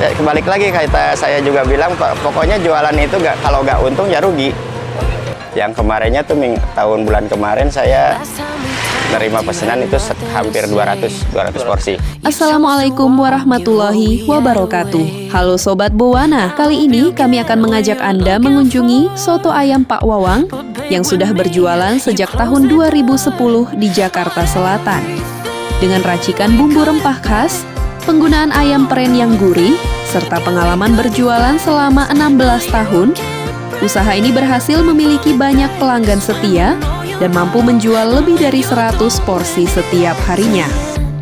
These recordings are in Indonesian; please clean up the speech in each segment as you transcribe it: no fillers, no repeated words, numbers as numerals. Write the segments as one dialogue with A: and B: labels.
A: kebalik lagi kata saya juga bilang, pokoknya jualan itu kalau nggak untung ya rugi. Yang kemarinnya tuh tahun bulan kemarin saya nerima pesanan itu hampir 200 porsi.
B: Assalamualaikum warahmatullahi wabarakatuh. Halo Sobat Bowana, kali ini kami akan mengajak Anda mengunjungi Soto Ayam Pak Wawang yang sudah berjualan sejak tahun 2010 di Jakarta Selatan. Dengan racikan bumbu rempah khas, penggunaan ayam peren yang gurih, serta pengalaman berjualan selama 16 tahun, usaha ini berhasil memiliki banyak pelanggan setia dan mampu menjual lebih dari 100 porsi setiap harinya.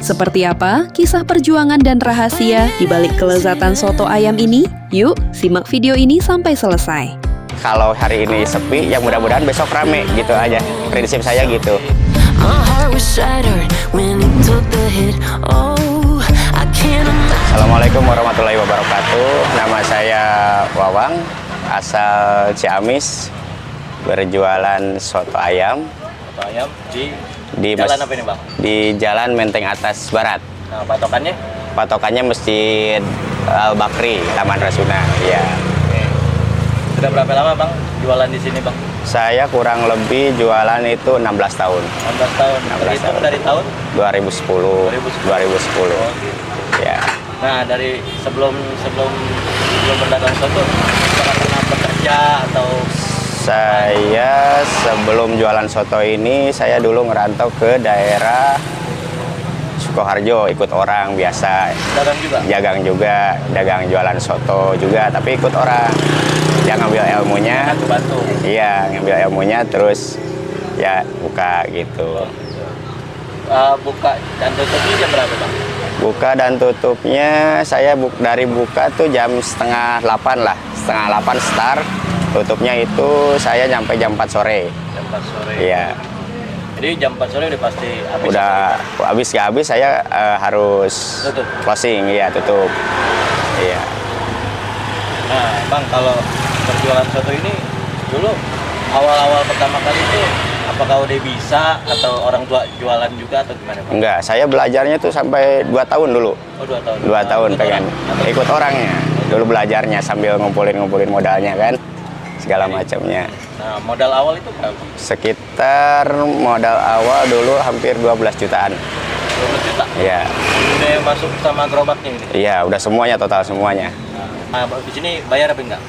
B: Seperti apa kisah perjuangan dan rahasia di balik kelezatan soto ayam ini? Yuk, simak video ini sampai selesai.
A: Kalau hari ini sepi, ya mudah-mudahan besok rame, gitu aja. Prinsip saya gitu. Assalamualaikum warahmatullahi wabarakatuh. Nama saya Wawang, asal Ciamis, berjualan soto ayam.
C: Soto ayam di jalan apa ini, Bang?
A: Di Jalan Menteng Atas Barat.
C: Nah, patokannya?
A: Patokannya Masjid Al-Bakri, Taman Rasuna. Ya.
C: Oke. Sudah berapa lama, Bang, jualan di sini, Bang?
A: Saya kurang lebih jualan itu 16 tahun.
C: 16 tahun.
A: 16 tahun.
C: Dari tahun
A: 2010. 2010.
C: Oh, gitu.
A: Ya.
C: Nah, dari sebelum berdagang soto, pernah bekerja atau
A: saya sebelum jualan soto ini, saya dulu ngerantau ke daerah Sukoharjo, ikut orang biasa.
C: dagang juga?
A: Dagang jualan soto juga, tapi ikut orang. Dia ngambil ilmunya.
C: Bantu.
A: Iya, ngambil ilmunya terus ya buka gitu.
C: Buka dan tutupnya jam berapa, Bang?
A: Buka dan tutupnya saya dari buka tuh jam setengah 8 lah. Setengah 8 start. Tutupnya itu saya nyampe jam 4 sore.
C: Jam 4 sore.
A: Iya.
C: Jadi jam 4 sore udah pasti habis.
A: Udah habis nggak habis saya harus
C: tutup.
A: Closing, iya tutup. Iya.
C: Nah, Bang, kalau berjualan soto ini dulu awal-awal pertama kali itu apakah udah bisa atau orang tua jualan juga atau gimana, Bang?
A: Enggak, saya belajarnya tuh sampai 2 tahun dulu.
C: Oh, 2 tahun.
A: 2 tahun pengen ikut orangnya. Dulu belajarnya sambil ngumpulin modalnya kan. Segala macamnya.
C: Nah, modal awal itu berapa?
A: Sekitar modal awal dulu hampir 12 jutaan.
C: 12 juta?
A: Iya.
C: Udah masuk sama gerobaknya ini?
A: Iya, udah semuanya, total semuanya.
C: Nah, di sini bayar apa enggak?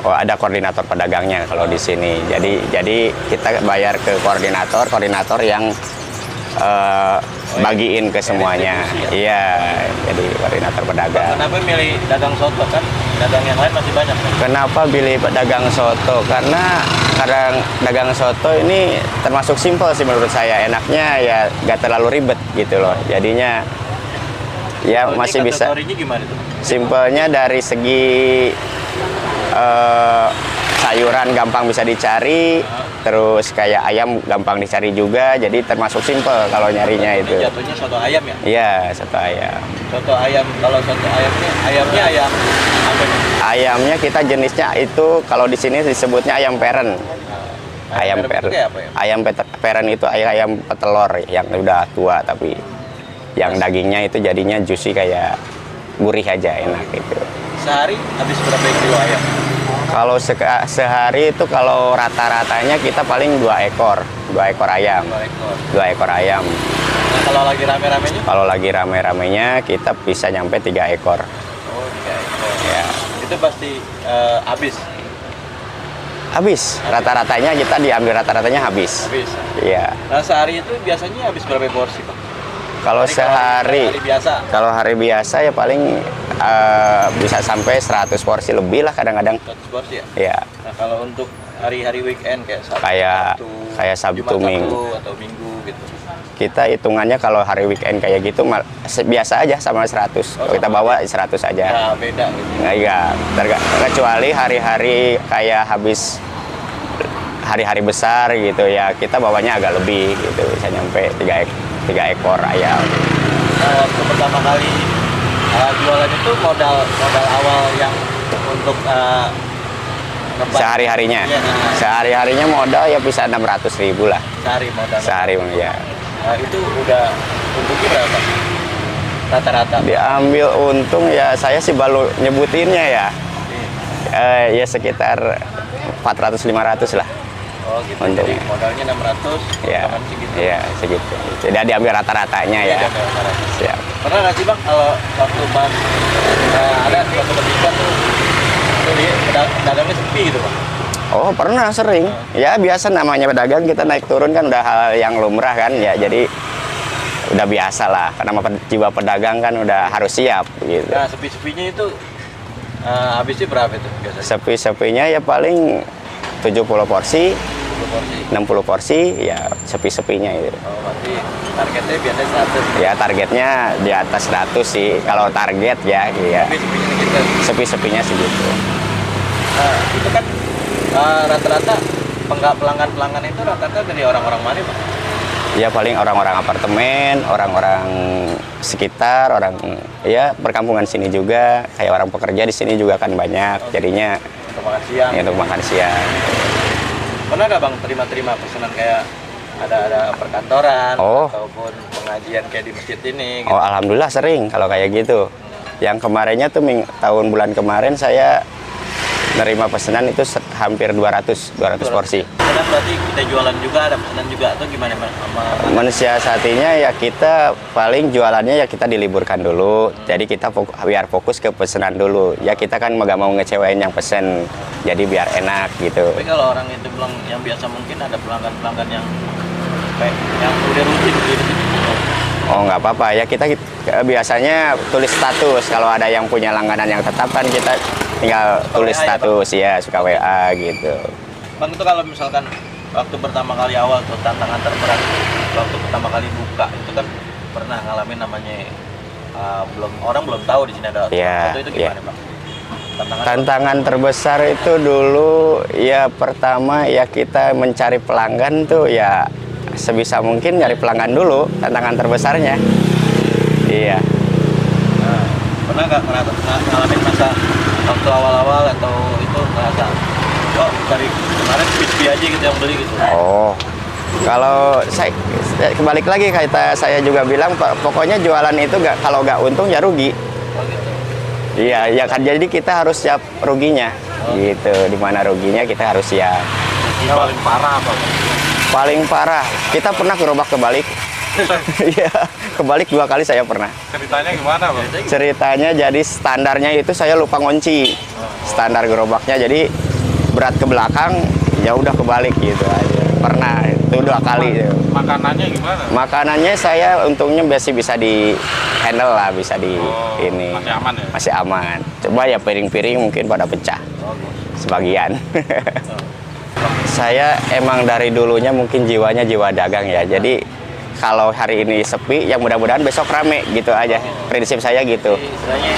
A: Oh, ada koordinator pedagangnya kalau di sini. Jadi kita bayar ke koordinator yang bagiin ke semuanya. Iya, jadi koordinator pedagang.
C: Kenapa milih dagang soto, kan dagang yang lain masih banyak, kan?
A: Kenapa pilih pedagang soto? Karena kadang dagang soto ini termasuk simpel sih menurut saya. Enaknya ya nggak terlalu ribet gitu loh. Jadinya ya
C: Oh,
A: masih bisa.
C: Kategorinya gimana tuh?
A: Simpelnya dari segi sayuran gampang bisa dicari, terus kayak ayam gampang dicari juga, jadi termasuk simpel kalau nyarinya itu.
C: Ini jatuhnya soto ayam ya?
A: Iya, soto ayam.
C: Soto ayam, kalau soto ayamnya ayam apa nih?
A: Ayamnya kita jenisnya itu kalau di sini disebutnya ayam peren. Ayam
C: peren
A: peren.
C: itu kayak apa ya?
A: Ayam peren itu ayam petelur yang udah tua, tapi yang dagingnya itu jadinya juicy, kayak gurih aja, enak gitu.
C: Sehari habis berapa kilo ayam?
A: Kalau sehari itu kalau rata-ratanya kita paling 2 ekor ayam.
C: 2 ekor.
A: 2 ekor ayam.
C: Nah, kalau lagi rame-ramenya?
A: Kalau lagi rame-ramenya kita bisa nyampe 3 ekor.
C: Oh, 3 ekor.
A: Ya.
C: Itu pasti habis.
A: Habis. Rata-ratanya kita diambil rata-ratanya habis.
C: Habis.
A: Iya.
C: Nah, sehari itu biasanya habis berapa porsi, Pak?
A: Kalau sehari,
C: hari biasa.
A: kalau hari biasa ya paling bisa sampai 100 porsi lebih lah kadang-kadang.
C: 100 porsi ya?
A: Iya.
C: Nah, kalau untuk hari-hari weekend kayak Sabtu,
A: Kayak Sabtu,
C: Jumat,
A: Minggu.
C: atau Minggu gitu.
A: Kita hitungannya kalau hari weekend kayak gitu biasa aja sama 100. Kalau kita bawa 100 aja.
C: Ya, beda gitu.
A: Nggak, iya. Kecuali hari-hari kayak habis hari-hari besar gitu ya, kita bawanya agak lebih gitu, bisa nyampe 3 ekor ayam.
C: Nah, waktu pertama kali jualan itu modal awal yang untuk
A: sehari-harinya.
C: Ya, nah.
A: Sehari-harinya modal ya bisa 600.000 lah.
C: Sehari modal.
A: Sehari ya.
C: Nah, itu udah untungnya berapa? rata-rata?
A: Diambil untung ya, saya sih baru nyebutinnya ya. Ya sekitar 400-500 lah.
C: Oh gitu,
A: Untung.
C: jadi modalnya 600,
A: Ya,
C: potongan segitu.
A: ya segitu. Tidak diambil rata-ratanya ya.
C: Iya, rata-rata.
A: Siap.
C: Pernah nggak sih bang kalau waktu pas ada suatu ketika tuh dagangnya sepi gitu bang?
A: Oh pernah sering. Ya biasa namanya pedagang, kita naik turun kan udah hal yang lumrah kan ya. Jadi udah biasa lah. Karena jiwa pedagang kan udah harus siap gitu.
C: Nah sepi-sepinya itu habisnya berapa itu biasanya?
A: Sepi-sepinya ya paling 70 porsi,
C: 10 porsi.
A: 60 porsi, ya sepi-sepinya itu.
C: Oh berarti targetnya biasanya 100.
A: Ya targetnya di atas 100 sih. Kalau target ya, iya.
C: Sepi-sepinya gitu.
A: Sepi-sepinya segitu.
C: Nah itu kan rata-rata pelanggan-pelanggan itu rata-rata dari orang-orang mana bang?
A: Ya paling orang-orang apartemen, orang-orang sekitar, orang ya perkampungan sini juga, kayak orang pekerja di sini juga kan banyak. Jadinya
C: Untuk makan siang.
A: ya, untuk makan siang.
C: Pernah nggak bang terima pesanan kayak ada perkantoran
A: Oh.
C: ataupun pengajian kayak di masjid ini? Gitu?
A: Oh alhamdulillah sering kalau kayak gitu. Yang kemarinnya tuh tahun bulan kemarin saya nerima pesanan itu hampir 200 porsi.
C: Pesanan berarti kita jualan juga, ada pesanan juga atau gimana bang?
A: Mensiasatinya ya kita paling jualannya ya kita diliburkan dulu. Jadi kita biar fokus ke pesanan dulu. Ya kita kan nggak mau ngecewain yang pesen. Jadi biar enak gitu.
C: Tapi kalau orang itu bilang yang biasa mungkin ada pelanggan-pelanggan yang udah rutin gitu.
A: Oh nggak apa-apa ya, kita biasanya tulis status. Kalau ada yang punya langganan yang tetap kan kita tinggal tulis
C: WA ya,
A: status ya, suka WA gitu.
C: Bang itu kalau misalkan waktu pertama kali awal tuh tantangan terberat waktu pertama kali buka itu kan pernah ngalamin namanya orang belum tahu di sini ada
A: Iya,
C: itu
A: iya.
C: gimana bang?
A: Tantangan terbesar itu dulu ya pertama ya kita mencari pelanggan tuh ya sebisa mungkin nyari pelanggan dulu, tantangan terbesarnya. Iya.
C: Nah, pernah nggak ngalamin masa waktu awal-awal atau itu ngerasa kok dari kemarin sepi aja gitu yang beli gitu?
A: Oh, kalau saya kembali lagi kayak saya juga bilang, pokoknya jualan itu kalau nggak untung ya rugi.
C: Oh gitu.
A: Iya, ya kan jadi kita harus siap ruginya. Gitu, dimana ruginya kita harus siap.
C: Yang paling parah apa? Bang?
A: Paling parah, kita pernah gerobak kebalik. Iya, kebalik 2 kali saya pernah.
C: Ceritanya gimana bang?
A: Ceritanya jadi standarnya itu saya lupa ngunci. Standar gerobaknya jadi berat ke belakang, ya udah kebalik gitu aja. Pernah itu 2 kali.
C: Makanannya gimana?
A: Makanannya saya untungnya masih bisa di handle lah, bisa di ini.
C: Masih aman ya?
A: Masih aman. Coba ya piring-piring mungkin pada pecah sebagian. Saya emang dari dulunya mungkin jiwanya jiwa dagang ya. Jadi kalau hari ini sepi, ya mudah-mudahan besok rame gitu aja. Prinsip saya gitu.
C: Istilahnya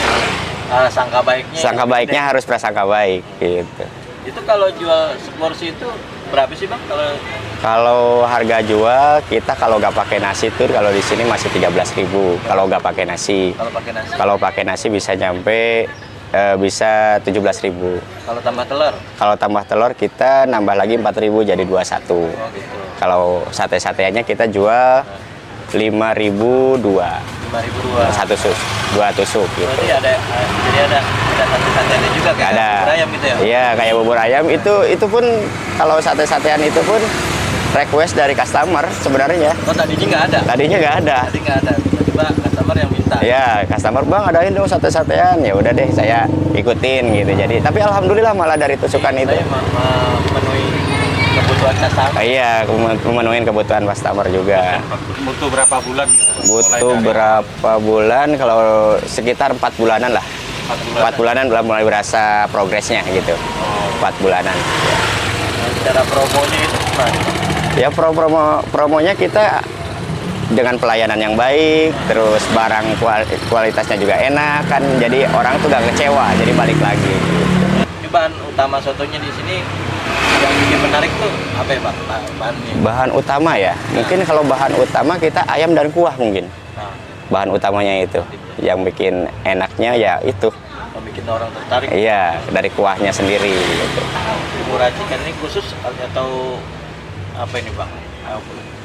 C: sangka baiknya.
A: Sangka baiknya harus prasangka baik gitu.
C: Itu kalau jual seporsi itu berapa sih bang?
A: Kalau harga jual kita kalau nggak pakai nasi tuh kalau di sini masih 13.000 kalau nggak pakai nasi.
C: Kalau pakai nasi?
A: Kalau pakai nasi bisa nyampe bisa 17.000.
C: Kalau tambah telur?
A: Kalau tambah telur kita nambah lagi 4.000 jadi 21.
C: Oh gitu.
A: Kalau sate-sateannya kita jual 5.000 dua.
C: 5.000
A: dua tusuk gitu.
C: Berarti jadi ada sate-sateannya juga kayak
A: Ada.
C: bubur ayam gitu ya?
A: Iya, kayak bubur ayam itu pun kalau sate-satean itu pun request dari customer sebenarnya.
C: Oh tadinya nggak ada?
A: Tadinya nggak ada.
C: Tadi nggak ada, tiba-tiba customer yang minta.
A: Ya, customer bang adain dong sate-satean. Ya udah deh saya ikutin gitu. Jadi tapi alhamdulillah malah dari tusukan itu.
C: Saya memenuhi kebutuhan customer.
A: Iya, memenuhi kebutuhan customer juga.
C: Butuh berapa bulan gitu?
A: Butuh berapa bulan? Kalau sekitar 4 bulanan lah. 4 bulanan mulai berasa progresnya gitu. 4 bulanan.
C: Cara promonya itu gimana?
A: Ya promonya kita dengan pelayanan yang baik, terus barang kualitasnya juga enak kan, jadi orang tuh gak kecewa, jadi balik lagi.
C: Ini bahan utama sotonya di sini yang bikin menarik tuh apa ya bang? Bahannya?
A: Bahan utama ya, mungkin kalau bahan utama kita ayam dan kuah mungkin.
C: Nah,
A: Bahan utamanya itu, yang bikin enaknya ya itu.
C: yang bikin orang tertarik.
A: Iya, dari kuahnya sendiri gitu.
C: Bumbu racikan ini khusus atau apa ini bang?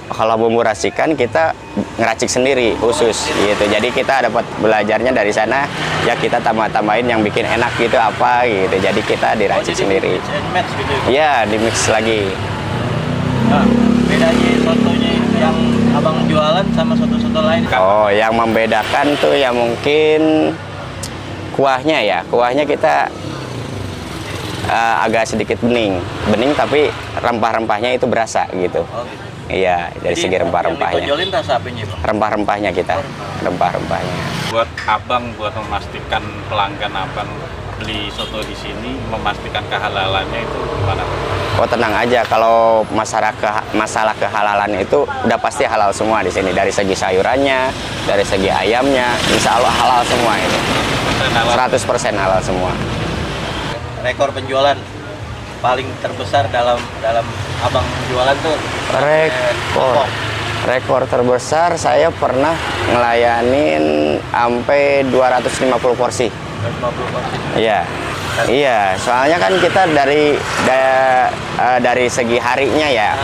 A: kalau bumbu racikan kita ngeracik sendiri khusus gitu. Jadi kita dapat belajarnya dari sana, ya kita tambahin yang bikin enak gitu apa gitu. Jadi kita diracik
C: jadi
A: sendiri.
C: mix and match gitu ya?
A: Iya, di mix lagi.
C: Nah, bedanya sotonya yang abang jualan sama soto-soto lain?
A: Oh, yang membedakan tuh ya mungkin kuahnya ya. Kuahnya kita agak sedikit bening tapi rempah-rempahnya itu berasa gitu.
C: Oh, gitu.
A: Iya, dari
C: Jadi,
A: segi rempah-rempahnya.
C: Yang ditonjolin rasa apanya, Bang?
A: Rempah-rempahnya kita, rempah-rempahnya.
D: Buat abang, buat memastikan pelanggan abang beli soto di sini, memastikan kehalalannya itu gimana?
A: Oh, tenang aja, kalau masalah kehalalan itu udah pasti halal semua di sini. Dari segi sayurannya, dari segi ayamnya, insya Allah halal semua ini. 100% halal semua.
C: Rekor penjualan paling terbesar dalam abang jualan tuh
A: Rekor terbesar saya pernah ngelayanin sampai 250 porsi.
C: 250 porsi.
A: Iya. Iya, soalnya kan kita dari segi harinya ya.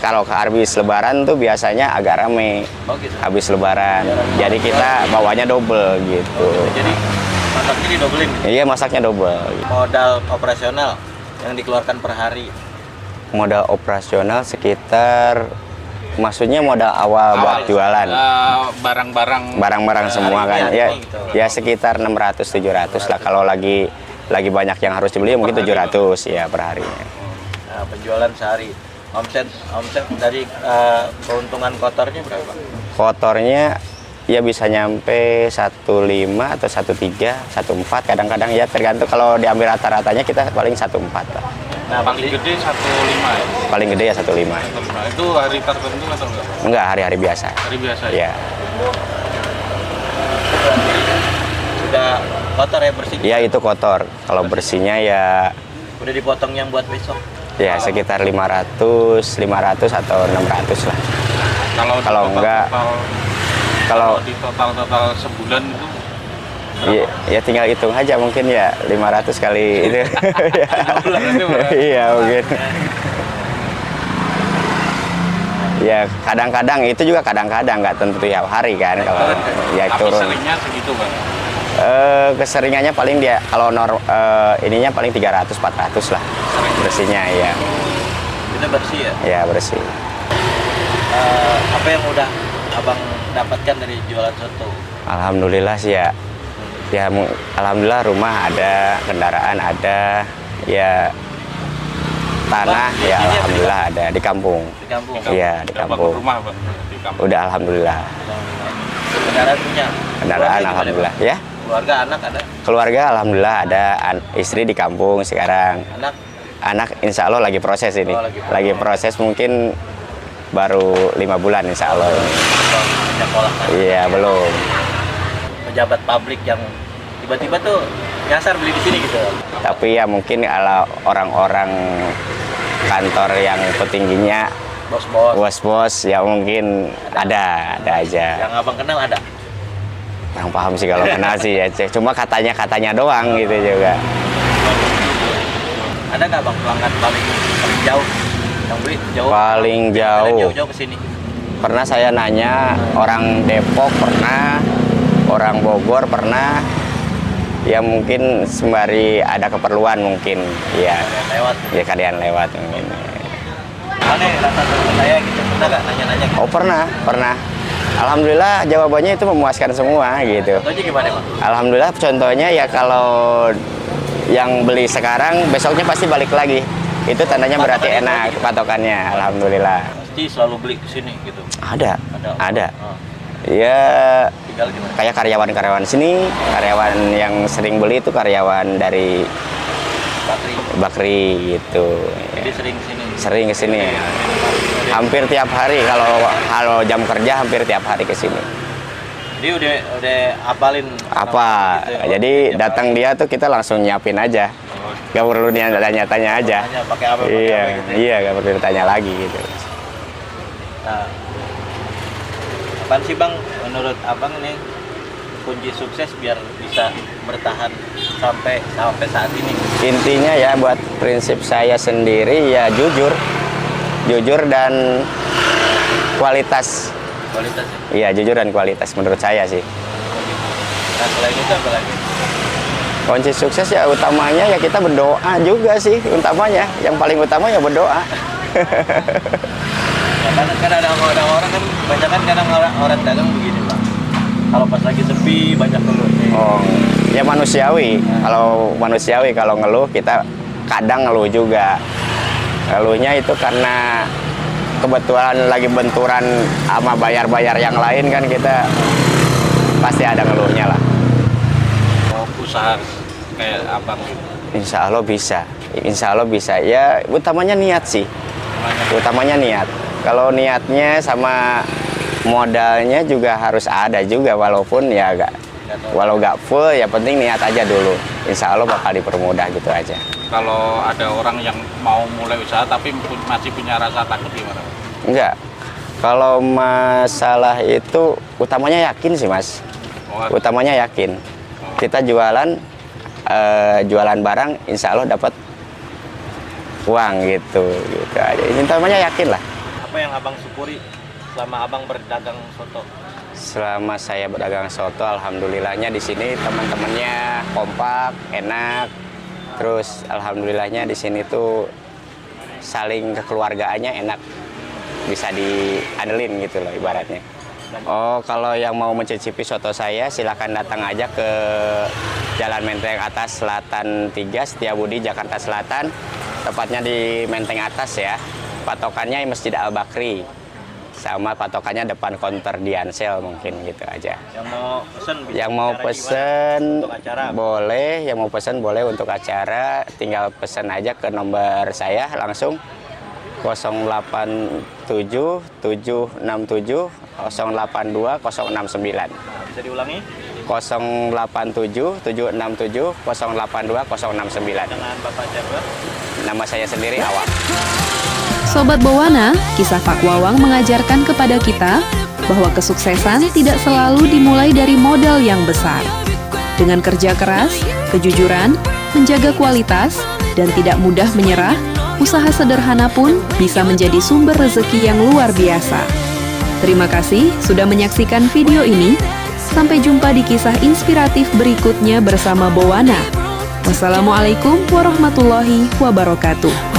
A: Kalau habis lebaran tuh biasanya agak rame.
C: Oh, gitu.
A: Habis lebaran. Jadi kita bawanya double gitu.
C: Jadi masaknya didobelin gitu.
A: Iya, masaknya double.
C: Modal operasional yang dikeluarkan per hari.
A: Modal operasional sekitar, maksudnya modal awal buat jualan. Barang-barang semua kan. Ya,
C: gitu.
A: ya sekitar 600-700 lah. Kalau lagi banyak yang harus dibeli mungkin 700 ya per harinya.
C: Nah, penjualan sehari. Omset dari keuntungan kotornya berapa?
A: Kotornya ya bisa nyampe 1,5 atau 1,3, 1,4 kadang-kadang ya, tergantung. Kalau diambil rata-ratanya kita paling 1,4 lah.
C: Nah,
D: Paling gede 1,5 ya?
A: Paling gede ya 1,5.
D: 1,5. Itu hari tertentu atau enggak?
A: Enggak, hari-hari biasa.
D: Hari biasa ya?
A: Ya.
C: Sudah kotor ya, bersih?
A: Ya itu kotor. Kalau bersihnya ya
C: Udah dipotong yang buat besok?
A: ya sekitar 500 atau 600 lah. Kalau enggak, kalau
D: di total sebulan itu
A: ya tinggal hitung aja mungkin ya 500 kali itu. Iya mungkin. Ya kadang-kadang itu juga kadang-kadang nggak tentu tiap hari kan kalau ya
D: tapi
A: turun.
D: seringnya segitu Bang?
A: Keseringannya paling dia kalau ininya paling 300-400 lah bersihnya ya.
C: Itu bersih ya?
A: Ya bersih.
C: Apa yang udah abang dapatkan dari jualan soto?
A: Alhamdulillah sih ya. Ya alhamdulillah rumah ada, kendaraan ada, ya tanah
C: Bang,
A: ya
C: ini
A: alhamdulillah ada di kampung.
C: Di kampung?
A: Iya di
D: Udah
A: kampung.
D: bangun rumah Bang di kampung?
A: Udah alhamdulillah.
C: Kendaraan punya?
A: Kendaraan
C: Keluarga gimana,
A: alhamdulillah
C: Bang?
A: ya.
C: Keluarga, anak ada?
A: Keluarga alhamdulillah ada, istri di kampung sekarang.
C: Anak?
A: Insya Allah lagi proses ini.
C: Oh, lagi proses.
A: Lagi proses mungkin baru 5 bulan insya Allah.
C: Sekolah kan?
A: Iya belum.
C: Pejabat publik yang tiba-tiba tuh nyasar beli di sini gitu.
A: Tapi ya mungkin kalau orang-orang kantor yang petingginya,
C: Bos-bos
A: bos-bos ya mungkin ada aja.
C: yang abang kenal ada?
A: Kurang paham sih kalau kenal sih ya. Cuma katanya doang gitu juga.
C: Ada nggak bang pelanggan paling jauh yang beli jauh?
A: Paling jauh.
C: Jauh-jauh ke sini.
A: Pernah saya nanya orang Depok pernah, orang Bogor pernah. Ya mungkin sembari ada keperluan mungkin. Ya.
C: Lewat.
A: Ya kalian lewat mungkin.
C: Mana rasa soto saya gitu? Pernah nggak nanya-nanya gitu?
A: Oh pernah. Alhamdulillah jawabannya itu memuaskan semua gitu.
C: Contohnya gimana bang?
A: Alhamdulillah contohnya ya kalau yang beli sekarang besoknya pasti balik lagi. Itu tandanya berarti
C: Patokannya
A: enak
C: gitu?
A: patokannya. Alhamdulillah.
C: Pasti selalu beli ke sini gitu.
A: Ada.
C: Oh.
A: Ya
C: Tinggal gimana?
A: kayak karyawan-karyawan sini, karyawan yang sering beli itu karyawan dari Bakri gitu.
C: Jadi sering sini.
A: Sering kesini. Hampir tiap hari kalau jam kerja hampir tiap hari ke sini.
C: Jadi udah apalin
A: Apa?
C: gitu ya?
A: Jadi datang dia tuh kita langsung nyiapin aja. Gak perlu tanya-tanya aja.
C: Hanya pakai apa?
A: Iya,
C: gitu ya?
A: iya gak perlu ditanya lagi gitu.
C: Nah, apaan sih bang menurut abang nih kunci sukses biar bisa bertahan sampai saat ini?
A: Intinya ya buat prinsip saya sendiri ya jujur. jujur dan kualitas.
C: Kualitas ya?
A: Iya, jujur dan kualitas menurut saya sih.
C: Nah selain itu apa lagi?
A: Kunci sukses ya utamanya ya kita berdoa juga sih utamanya. Yang paling utama ya berdoa.
C: Ya, kan ada orang kan banyak kan kadang orang dagang begini Bang. Kalau pas lagi sepi banyak ngeluhnya.
A: Oh, ya manusiawi. Kalau manusiawi kalau ngeluh kita kadang ngeluh juga. Ngeluhnya itu karena kebetulan lagi benturan sama bayar-bayar yang lain kan kita pasti ada ngeluhnya lah.
D: Mau usaha kayak abang gitu.
A: Insya Allah bisa. Insya Allah bisa. Ya utamanya niat sih. Utamanya niat. Kalau niatnya sama modalnya juga harus ada juga walaupun ya walau gak full ya penting niat aja dulu. Insya Allah bakal dipermudah gitu aja.
D: Kalau ada orang yang mau mulai usaha tapi masih punya rasa takut gimana?
A: Enggak. Kalau masalah itu utamanya yakin sih Mas. Utamanya yakin. Kita jualan barang insya Allah dapat uang gitu aja. Ini utamanya yakin lah.
C: Apa yang abang syukuri selama abang berdagang soto?
A: Selama saya berdagang soto, alhamdulillahnya di sini teman-temannya kompak, enak. Terus alhamdulillahnya di sini tuh saling kekeluargaannya enak, bisa diandelin gitu loh ibaratnya. Oh, kalau yang mau mencicipi soto saya silahkan datang aja ke Jalan Menteng Atas Selatan 3, Setiabudi, Jakarta Selatan. Tepatnya di Menteng Atas ya. Patokannya Masjid Al-Bakri. Sama patokannya depan konter Diansel mungkin gitu aja.
C: Yang mau pesen bisa.
A: Yang mau pesen
C: untuk acara
A: boleh, yang mau pesen boleh untuk acara, tinggal pesen aja ke nomor saya langsung 087 767 082 069.
C: Bisa diulangi?
A: 087 767 082 069.
C: Dengan Bapak siapa?
A: Nama saya sendiri Awang.
B: Sobat Bawana, kisah Pak Wawang mengajarkan kepada kita bahwa kesuksesan tidak selalu dimulai dari modal yang besar. Dengan kerja keras, kejujuran, menjaga kualitas, dan tidak mudah menyerah, usaha sederhana pun bisa menjadi sumber rezeki yang luar biasa. Terima kasih sudah menyaksikan video ini. Sampai jumpa di kisah inspiratif berikutnya bersama Bawana. Wassalamualaikum warahmatullahi wabarakatuh.